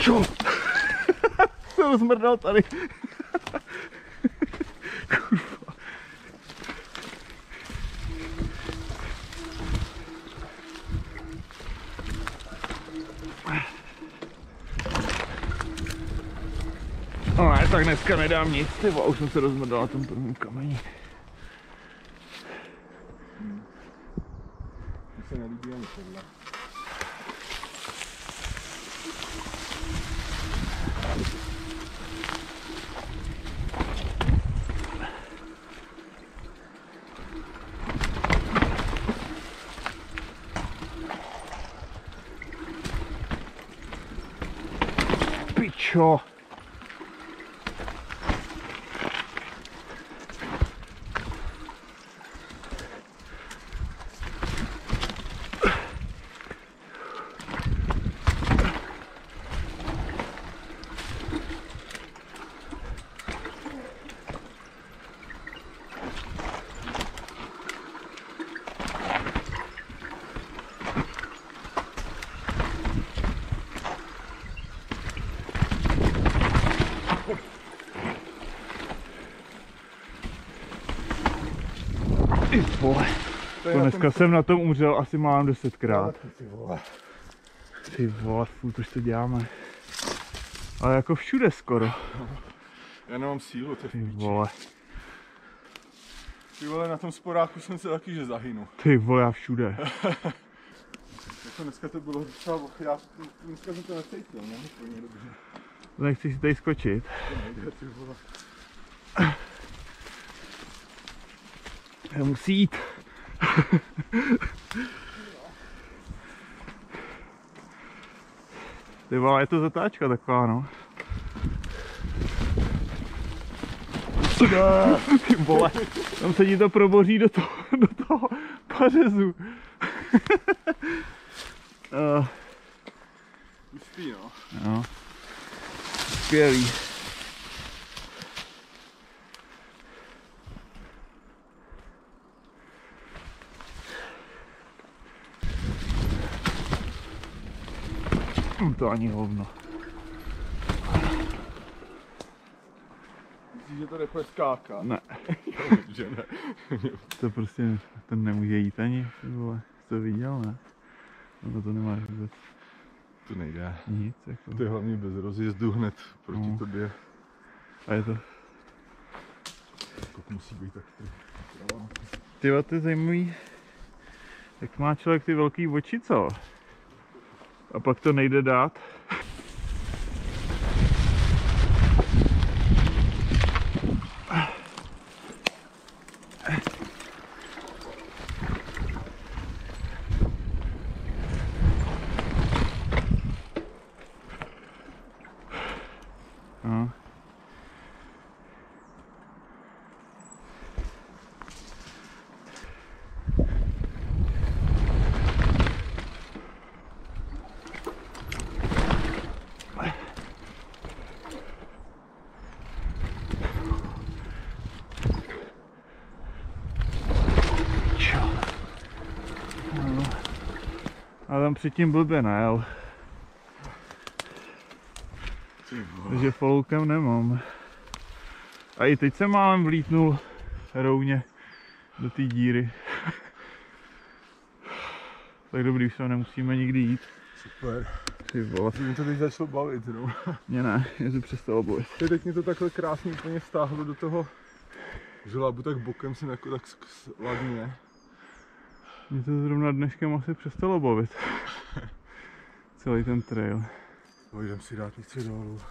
Čo? Jsem rozmrdal tady. Kurva. No ne, tak dneska nedám nic, tyvo, už jsem se rozmrdal na tom prvním kameni. Mně se nelíbí ani tohle. Pičo. Ty vole, to dneska jsem na tom umřel asi mám 10krát. Ty vole, proč to děláme? Ale jako všude skoro. Já nemám sílu, to je Ty vole. Ty vole, na tom sporáku jsem se taky, že zahynu. Ty vole, já všude. Jako dneska to bylo třeba, dneska jsem to necítil, ne? Úplně dobře. Nechci si tady skočit. To nejde, ty vole. Já musí jít. Ty vole, je to zatáčka taková, no. Ty vole, tam se ti to proboří do toho pařezu. Uspí, no. No. Skvělý. To ani hovno. Myslíš, že to jde skákat? Ne. Že ne. To prostě, to nemůže jít ani, vole. Jsi to viděl, ne? No to nemáš vůbec To nejde. nic, jako. To je hlavně bez rozjezdu hned proti tobě. A je to... Kok musí být tak Tyva, to je zajímavý, jak má člověk ty velký oči, co? A pak to nejde dát. No. A tam předtím blbě najel. Takže foloukem nemám. A i teď jsem málem vlítnul rovně do té díry. Tak dobrý, už se nemusíme nikdy jít. Super. Ty vole. Mě to teď začalo bavit, no. Mě ne, mě to přestalo bavit. Teď mě to takhle krásně úplně stáhlo do toho žlábu, tak bokem jsem jako tak ladně. Mě to zrovna dneškem asi přestalo bavit. Celý ten trail. Jdem si dát něco dolů.